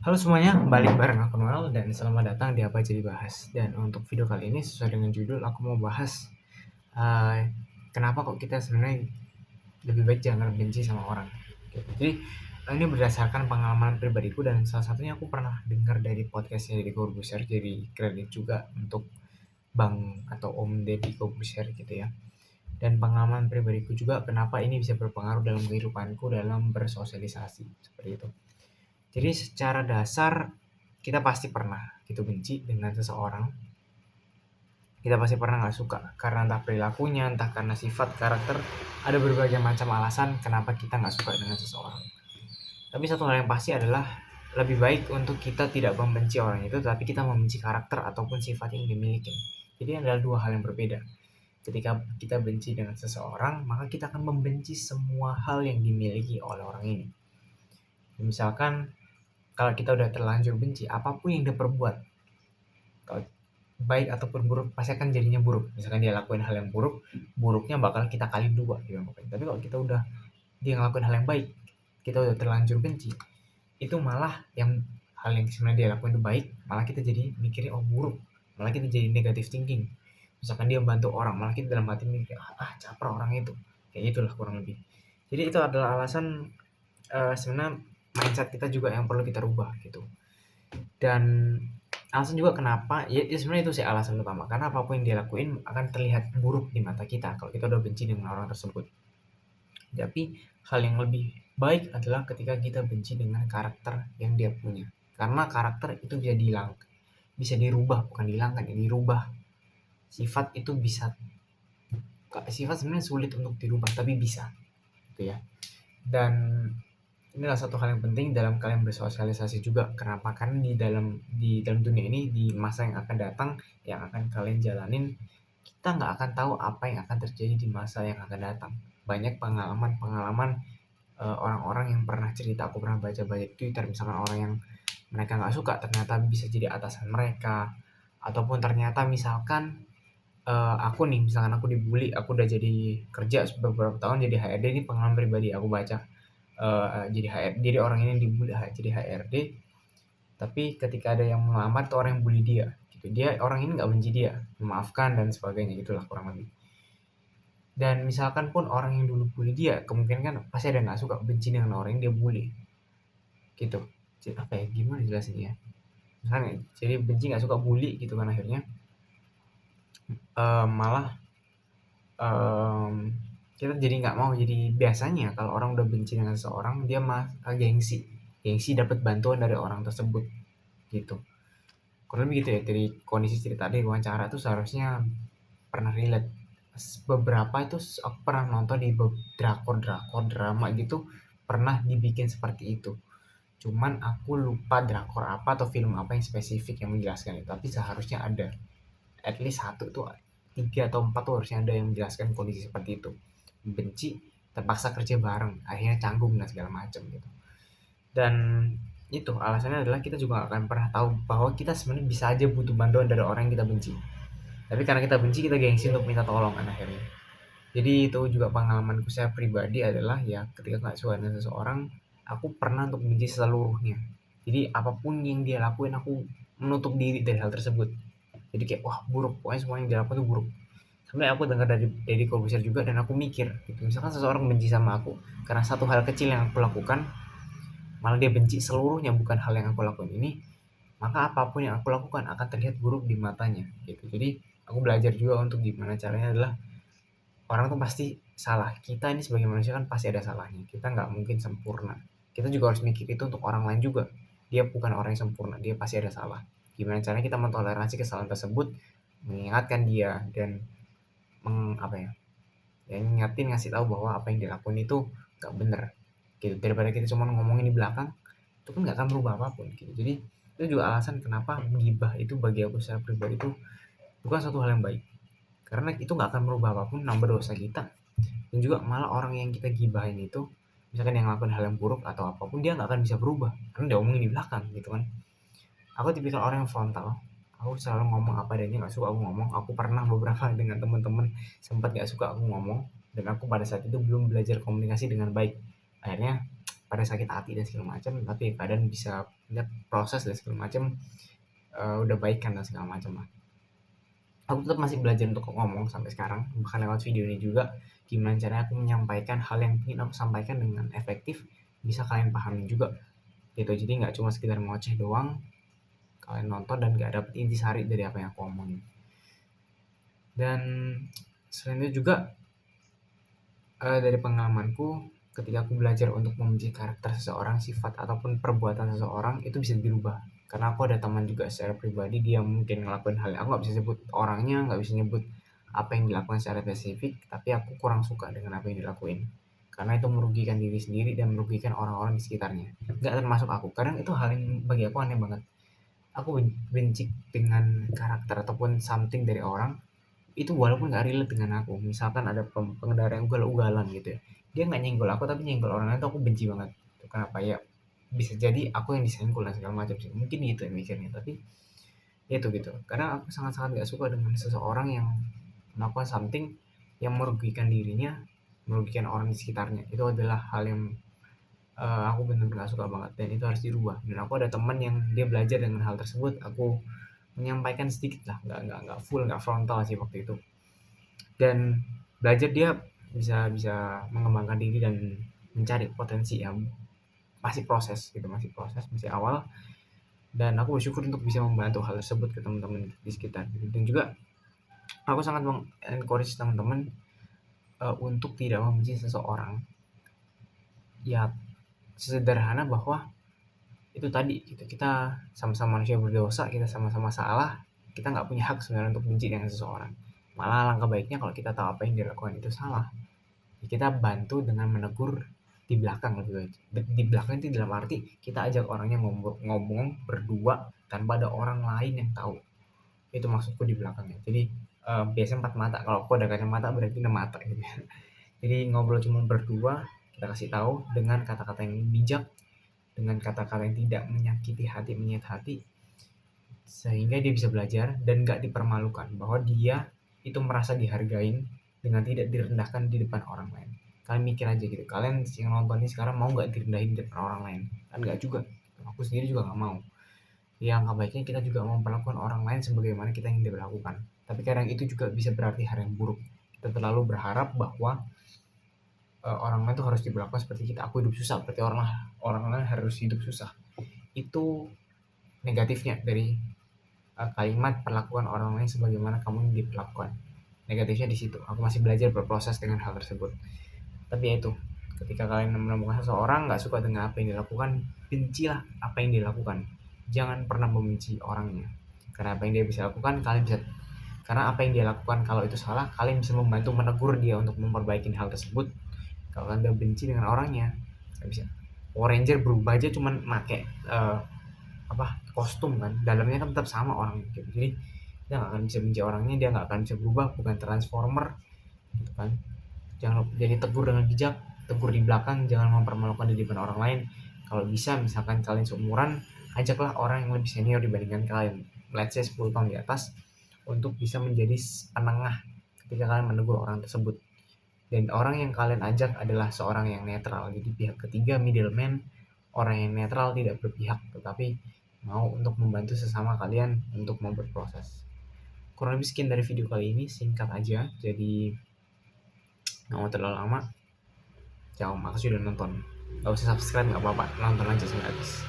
Halo semuanya, balik bareng aku Noel dan selamat datang di Apa Jadi Bahas. Dan untuk video kali ini sesuai dengan judul, aku mau bahas uh, kenapa kok kita sebenarnya lebih baik jangan benci sama orang. Gitu. Jadi ini berdasarkan pengalaman pribadiku dan salah satunya aku pernah dengar dari podcastnya Deddy Corbuzier, jadi kredit juga untuk Bang atau Om Deddy Corbuzier gitu ya. Dan pengalaman pribadiku juga kenapa ini bisa berpengaruh dalam kehidupanku dalam bersosialisasi seperti itu. Jadi secara dasar kita pasti pernah gitu benci dengan seseorang. Kita pasti pernah nggak suka karena entah perilakunya, entah karena sifat, karakter. Ada berbagai macam alasan kenapa kita nggak suka dengan seseorang. Tapi satu hal yang pasti adalah lebih baik untuk kita tidak membenci orang itu, tapi kita membenci karakter ataupun sifat yang dimiliki. Jadi adalah dua hal yang berbeda. Ketika kita benci dengan seseorang, maka kita akan membenci semua hal yang dimiliki oleh orang ini. Misalkan kalau kita udah terlanjur benci, apapun yang dia perbuat, kalau baik ataupun buruk, pasti akan jadinya buruk. Misalkan dia lakuin hal yang buruk, buruknya bakal kita kali dua gitu. Tapi kalau kita udah dia ngelakuin hal yang baik, kita udah terlanjur benci, itu malah yang hal yang sebenarnya dia lakuin itu baik, malah kita jadi mikirnya oh buruk, malah kita jadi negative thinking. Misalkan dia bantu orang, malah kita dalam hati mikir caper orang itu, kayak itulah kurang lebih. Jadi itu adalah alasan sebenarnya mindset kita juga yang perlu kita rubah gitu. Dan alasan juga kenapa ya sebenarnya itu sih alasan utama, karena apapun yang dia lakuin akan terlihat buruk di mata kita kalau kita udah benci dengan orang tersebut. Tapi hal yang lebih baik adalah ketika kita benci dengan karakter yang dia punya, karena karakter itu bisa dirubah, bukan dihilangkan ya, dirubah. Sifat sebenarnya sulit untuk dirubah tapi bisa gitu ya. Dan inilah satu hal yang penting dalam kalian bersosialisasi juga. Kenapa? Karena di dalam dunia ini, di masa yang akan datang, yang akan kalian jalanin, kita nggak akan tahu apa yang akan terjadi di masa yang akan datang. Banyak pengalaman-pengalaman orang-orang yang pernah cerita, aku pernah baca-baca di Twitter, misalkan orang yang mereka nggak suka ternyata bisa jadi atasan mereka, ataupun ternyata misalkan aku nih, misalkan aku dibully, aku udah jadi kerja beberapa tahun jadi HRD, ini pengalaman pribadi aku baca. Jadi HRD, jadi orang ini dibully jadi HRD, tapi ketika ada yang melamar tuh orang yang bully dia gitu, dia orang ini nggak benci dia, memaafkan dan sebagainya, gitulah kurang lebih. Dan misalkan pun orang yang dulu bully dia, kemungkinan kan pasti ada nggak suka, benci dengan orang yang dia bully gitu. Jadi apa ya, gimana jelasin ya, misalnya jadi benci nggak suka bully gitu kan, akhirnya malah kita jadi nggak mau. Jadi biasanya kalau orang udah benci dengan seseorang, dia gengsi, gengsi dapat bantuan dari orang tersebut gitu. Kurang lebih gitu ya, dari kondisi cerita tadi wawancara tuh seharusnya pernah relate. Beberapa itu aku pernah nonton di drakor drakor drama gitu, pernah dibikin seperti itu. Cuman aku lupa drakor apa atau film apa yang spesifik yang menjelaskan itu, tapi seharusnya ada at least satu tuh, tiga atau empat tuh harusnya ada yang menjelaskan kondisi seperti itu. Benci, terpaksa kerja bareng, akhirnya canggung dan segala macam gitu. Dan itu alasannya adalah kita juga gak akan pernah tahu bahwa kita sebenarnya bisa aja butuh bantuan dari orang yang kita benci, tapi karena kita benci, kita gengsi untuk minta tolong kan akhirnya. Jadi itu juga pengalamanku saya pribadi adalah ya, ketika nggak suka dengan seseorang, aku pernah untuk benci seluruhnya. Jadi apapun yang dia lakuin, aku menutup diri dari hal tersebut. Jadi kayak wah buruk, pokoknya semua yang dia lakuin itu buruk. Sebenarnya aku dengar dari Deddy Corbuzier juga, dan aku mikir gitu, misalkan seseorang benci sama aku karena satu hal kecil yang aku lakukan, malah dia benci seluruhnya bukan hal yang aku lakukan ini, maka apapun yang aku lakukan akan terlihat buruk di matanya gitu. Jadi aku belajar juga untuk gimana caranya adalah, orang tuh pasti salah, kita ini sebagai manusia kan pasti ada salahnya, kita nggak mungkin sempurna. Kita juga harus mikir itu untuk orang lain juga, dia bukan orang yang sempurna, dia pasti ada salah. Gimana caranya kita mentoleransi kesalahan tersebut, mengingatkan dia, dan apa ya, ngingetin, ngasih tahu bahwa apa yang dilakukan itu nggak bener gitu. Daripada kita cuma ngomongin di belakang, itu kan nggak akan berubah apapun gitu. Jadi itu juga alasan kenapa gibah itu bagi aku secara pribadi itu bukan suatu hal yang baik, karena itu nggak akan merubah apapun, nambah dosa kita. Dan juga malah orang yang kita gibahin itu, misalkan yang ngelakuin hal yang buruk atau apapun, dia nggak akan bisa berubah karena dia omongin di belakang gitu kan. Aku tipikal orang yang frontal, aku selalu ngomong apa adanya, nggak suka aku ngomong. Aku pernah beberapa dengan teman-teman sempat nggak suka aku ngomong, dan aku pada saat itu belum belajar komunikasi dengan baik, akhirnya pada sakit hati dan segala macam, tapi keadaan bisa proses dan segala macam, udah baikan dan segala macam lah. Aku tetap masih belajar untuk ngomong sampai sekarang, bahkan lewat video ini juga, gimana caranya aku menyampaikan hal yang ingin aku sampaikan dengan efektif, bisa kalian pahami juga, gitu. Jadi nggak cuma sekedar ngoceh doang, kalian nonton dan nggak dapet intisari dari apa yang aku omongin. Dan selain itu juga, dari pengalamanku, ketika aku belajar untuk membenci karakter seseorang, sifat ataupun perbuatan seseorang, itu bisa dirubah. Karena aku ada teman juga secara pribadi, dia mungkin ngelakuin hal yang aku nggak bisa sebut orangnya, nggak bisa nyebut apa yang dilakukan secara spesifik, tapi aku kurang suka dengan apa yang dilakuin. Karena itu merugikan diri sendiri dan merugikan orang-orang di sekitarnya. Nggak termasuk aku. Kadang itu hal yang bagi aku aneh banget. Aku benci dengan karakter ataupun something dari orang, itu walaupun nggak relate dengan aku. Misalkan ada pengendara yang ugal-ugalan gitu ya, dia nggak nyenggol aku tapi nyenggol orang lain, tuh aku benci banget. Kenapa ya? Bisa jadi aku yang disenggol dan segala macam sih, mungkin gitu ya mikirnya. Tapi itu gitu, karena aku sangat-sangat nggak suka dengan seseorang yang melakukan something yang merugikan dirinya, merugikan orang di sekitarnya. Itu adalah hal yang aku benar-benar gak suka banget, dan itu harus dirubah. Dan aku ada teman yang dia belajar dengan hal tersebut, aku menyampaikan sedikit lah, nggak full, nggak frontal sih waktu itu. Dan belajar dia bisa bisa mengembangkan diri dan mencari potensi yang masih proses gitu, masih awal. Dan aku bersyukur untuk bisa membantu hal tersebut ke teman-teman di sekitar gitu. Dan juga aku sangat encourage teman-teman untuk tidak membenci seseorang. Ya sesederhana bahwa itu tadi gitu, kita sama-sama manusia berdosa, kita sama-sama salah, kita nggak punya hak sebenarnya untuk benci dengan seseorang. Malah alangkah baiknya kalau kita tahu apa yang dilakukan itu salah, ya kita bantu dengan menegur di belakang lebih baik. Di belakang itu dalam arti kita ajak orangnya ngomong berdua tanpa ada orang lain yang tahu. Itu maksudku di belakangnya. Jadi biasanya 4 mata, kalau aku ada kacamata berarti 6 mata gitu ya. Jadi ngobrol cuma berdua, kita kasih tahu dengan kata-kata yang bijak, dengan kata-kata yang tidak menyakiti hati, menyayat hati, sehingga dia bisa belajar dan gak dipermalukan, bahwa dia itu merasa dihargain dengan tidak direndahkan di depan orang lain. Kalian mikir aja gitu, kalian yang nonton ini sekarang mau gak direndahin di depan orang lain? Kan gak juga, aku sendiri juga gak mau. Yang baiknya kita juga memperlakukan orang lain sebagaimana kita ingin diperlakukan. Tapi kadang itu juga bisa berarti hal yang buruk. Kita terlalu berharap bahwa orang lain tuh harus diperlakukan seperti kita. Aku hidup susah, berarti orang lain harus hidup susah. Itu negatifnya dari kalimat perlakukan orang lain sebagaimana kamu ingin diperlakukan. Negatifnya di situ. Aku masih belajar berproses dengan hal tersebut. Tapi ya itu, ketika kalian menemukan seseorang nggak suka dengan apa yang dilakukan, bencilah apa yang dilakukan. Jangan pernah membenci orangnya. Karena apa yang dia bisa lakukan, kalian bisa. Karena apa yang dia lakukan kalau itu salah, kalian bisa membantu menegur dia untuk memperbaiki hal tersebut. Kalau kalian udah benci dengan orangnya, nggak bisa. Power Ranger berubah aja cuman make kostum kan, dalamnya kan tetap sama orang gitu. Jadi dia nggak akan bisa benci orangnya, dia nggak akan bisa berubah, bukan Transformer gitu kan. Jangan jadi tegur dengan bijak, tegur di belakang, jangan mempermalukan di depan orang lain. Kalau bisa, misalkan kalian seumuran, ajaklah orang yang lebih senior dibandingkan kalian, let's say 10 tahun di atas, untuk bisa menjadi penengah ketika kalian menegur orang tersebut. Dan orang yang kalian ajak adalah seorang yang netral, jadi pihak ketiga, middleman, orang yang netral, tidak berpihak, tetapi mau untuk membantu sesama kalian untuk mau berproses. Kurang lebih sekian dari video kali ini, singkat aja, jadi nggak mau terlalu lama. Ciao, makasih udah nonton. Gak usah subscribe, gak apa-apa, nonton aja sampai habis.